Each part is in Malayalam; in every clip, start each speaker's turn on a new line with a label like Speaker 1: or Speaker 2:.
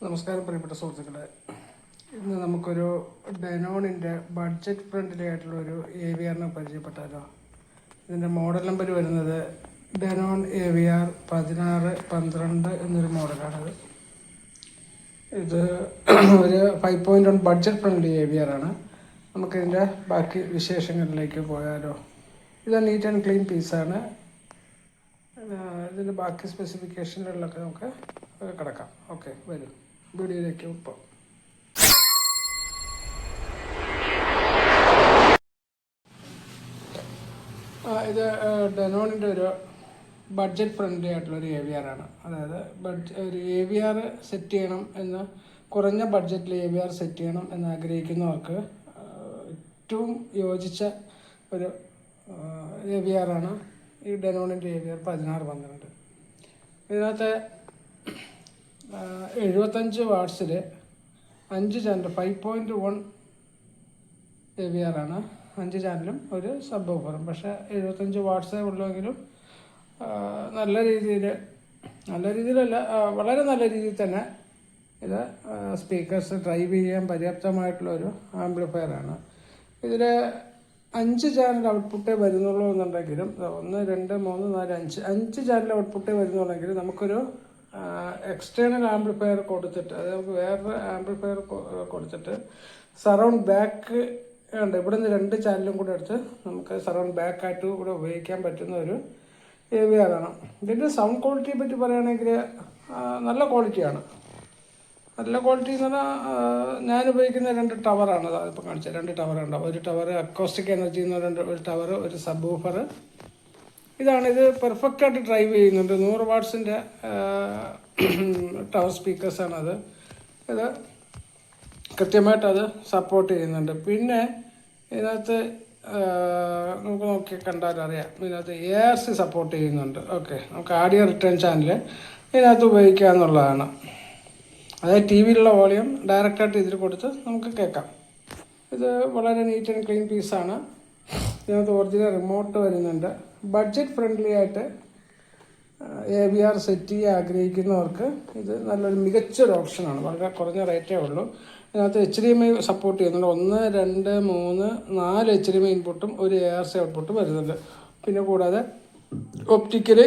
Speaker 1: നമസ്കാരം പ്രിയപ്പെട്ട സുഹൃത്തുക്കളെ. ഇന്ന് നമുക്കൊരു ഡെനോണിൻ്റെ ബഡ്ജറ്റ് ഫ്രണ്ട്ലി ആയിട്ടുള്ളൊരു AVRനെ പരിചയപ്പെട്ടാലോ. ഇതിൻ്റെ മോഡൽ നമ്പർ വരുന്നത് ഡെനോൺ AVR 1612 എന്നൊരു മോഡലാണത്. ഇത് ഒരു 5.1 ബഡ്ജറ്റ് ഫ്രണ്ട്ലി AVR ആണ്. നമുക്കിതിൻ്റെ ബാക്കി വിശേഷങ്ങളിലേക്ക് പോയാലോ. ഇത് നീറ്റ് ആൻഡ് ക്ലീൻ പീസാണ്. ഇതിൻ്റെ ബാക്കി സ്പെസിഫിക്കേഷനുകളിലൊക്കെ നമുക്ക് കിടക്കാം. ഓക്കെ, വരും വീഡിയോയിലേക്ക് ഇപ്പോൾ. ഇത് ഡെനോണിൻ്റെ ഒരു ബഡ്ജറ്റ് ഫ്രണ്ട്ലി ആയിട്ടുള്ളൊരു AVR ആണ്. അതായത് ഒരു AVR സെറ്റ് ചെയ്യണം എന്ന്, കുറഞ്ഞ ബഡ്ജറ്റിൽ AVR സെറ്റ് ചെയ്യണം എന്ന് ആഗ്രഹിക്കുന്നവർക്ക് ഏറ്റവും യോജിച്ച ഒരു AVR ആണ് ഈ ഡെനോണിൻ്റെ AVR 1612. ഇതിനകത്ത് 75 വാട്ട്സിൽ 5 ചാനൽ 5.1 AVR ആണ്. 5 ചാനലും ഒരു സബ് ഓഫറും. പക്ഷേ 75 വാട്ട്സേ ഉള്ളുവെങ്കിലും വളരെ നല്ല രീതിയിൽ തന്നെ ഇത് സ്പീക്കേഴ്സ് ഡ്രൈവ് ചെയ്യാൻ പര്യാപ്തമായിട്ടുള്ളൊരു ആംപ്ലിഫയറാണ്. ഇതിൽ 5 ചാനൽ ഔട്ട്പുട്ടേ വരുന്നുള്ളൂ എന്നുണ്ടെങ്കിലും, 1 2 3 4 5 ചാനൽ ഔട്ട്പുട്ടേ വരുന്നുള്ളെങ്കിലും നമുക്കൊരു എക്സ്റ്റേണൽ ആംപ്ലിഫയർ കൊടുത്തിട്ട്, അതായത് നമുക്ക് വേറൊരു ആംപ്ലിഫയർ കൊടുത്തിട്ട് സറൗണ്ട് ബാക്ക് ഉണ്ട്. ഇവിടെ നിന്ന് 2 ചാനലും കൂടെ എടുത്ത് നമുക്ക് സറൗണ്ട് ബാക്കായിട്ട് കൂടെ ഉപയോഗിക്കാൻ പറ്റുന്ന ഒരു AVR ആണ്. ഇതിൻ്റെ സൗണ്ട് ക്വാളിറ്റിയെ പറ്റി പറയുകയാണെങ്കിൽ നല്ല ക്വാളിറ്റിയാണ്. നല്ല ക്വാളിറ്റി എന്ന് പറഞ്ഞാൽ ഞാൻ ഉപയോഗിക്കുന്ന 2 ടവറാണ്. അതിപ്പോൾ കാണിച്ചത് 2 ടവറുണ്ടാവും. ഒരു ടവർ അക്കോസ്റ്റിക് എനർജി എന്ന് പറയുന്ന ഒരു ടവർ, ഒരു സബ് വൂഫർ. ഇത് പെർഫെക്റ്റായിട്ട് ഡ്രൈവ് ചെയ്യുന്നുണ്ട്. 100 വാട്ട്സിൻ്റെ ടവർ സ്പീക്കേഴ്സാണത്. ഇത് കൃത്യമായിട്ടത് സപ്പോർട്ട് ചെയ്യുന്നുണ്ട്. പിന്നെ ഇതിനകത്ത് നമുക്ക് നോക്കി കണ്ടാലറിയാം, ഇതിനകത്ത് ARC സപ്പോർട്ട് ചെയ്യുന്നുണ്ട്. ഓക്കെ, നമുക്ക് ആഡിയോ റിട്ടേൺ ചാനൽ ഇതിനകത്ത് ഉപയോഗിക്കുക എന്നുള്ളതാണ്. അതായത് TV-യിലുള്ള വോളിയം ഡയറക്റ്റായിട്ട് ഇതിൽ കൊടുത്ത് നമുക്ക് കേൾക്കാം. ഇത് വളരെ നീറ്റ് ആൻഡ് ക്ലീൻ പീസാണ്. ഇതിനകത്ത് ഒറിജിനൽ റിമോട്ട് വരുന്നുണ്ട്. ബഡ്ജറ്റ് ഫ്രണ്ട്ലി ആയിട്ട് AVR സെറ്റ് ചെയ്യാൻ ആഗ്രഹിക്കുന്നവർക്ക് ഇത് നല്ലൊരു മികച്ചൊരു ഓപ്ഷനാണ്. വളരെ കുറഞ്ഞ റേറ്റേ ഉള്ളൂ. ഇതിനകത്ത് HDMI സപ്പോർട്ട് ചെയ്യുന്നുണ്ട്. 1 2 3 4 HDMI ഇൻപുട്ടും ഒരു ARC ഔട്ട്പുട്ടും വരുന്നുണ്ട്. പിന്നെ കൂടാതെ ഒപ്റ്റിക്കൽ,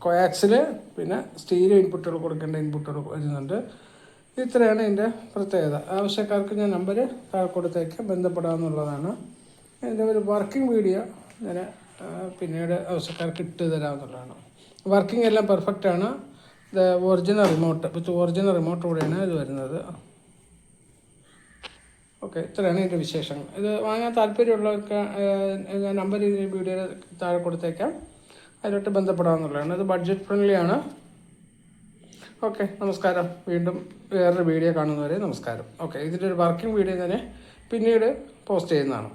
Speaker 1: കോയാക്സിൽ, പിന്നെ സ്റ്റീരിയോ ഇൻപുട്ടുകൾ കൊടുക്കേണ്ട ഇൻപുട്ടുകൾ വരുന്നുണ്ട്. ഇത്രയാണ് ഇതിൻ്റെ പ്രത്യേകത. ആവശ്യക്കാർക്ക് ഞാൻ നമ്പർ താഴെ കൊടുത്തേക്ക് ബന്ധപ്പെടാമെന്നുള്ളതാണ്. ഇതിൻ്റെ ഒരു വർക്കിംഗ് വീഡിയോ ഞാൻ പിന്നീട് ആവശ്യക്കാർക്ക് ഇട്ട് തരാമെന്നുള്ളതാണ്. വർക്കിംഗ് എല്ലാം പെർഫെക്റ്റാണ്. ഇത് ഒറിജിനൽ റിമോട്ട് കൂടെയാണ് ഇത് വരുന്നത്. ഓക്കെ, ഇത്രയാണ് ഇതിൻ്റെ വിശേഷങ്ങൾ. ഇത് വാങ്ങാൻ താല്പര്യമുള്ളവർക്ക് ഞാൻ നമ്പർ ഈ വീഡിയോയിൽ താഴെ കൊടുത്തേക്കാം. അതിലോട്ട് ബന്ധപ്പെടാമെന്നുള്ളതാണ്. ഇത് ബഡ്ജറ്റ് ഫ്രണ്ട്ലി ആണ്. ഓക്കെ, നമസ്കാരം. വീണ്ടും വേറൊരു വീഡിയോ കാണുന്നവരെ നമസ്കാരം. ഓക്കെ, ഇതിൻ്റെ ഒരു വർക്കിംഗ് വീഡിയോ തന്നെ പിന്നീട് പോസ്റ്റ് ചെയ്യുന്നതാണ്.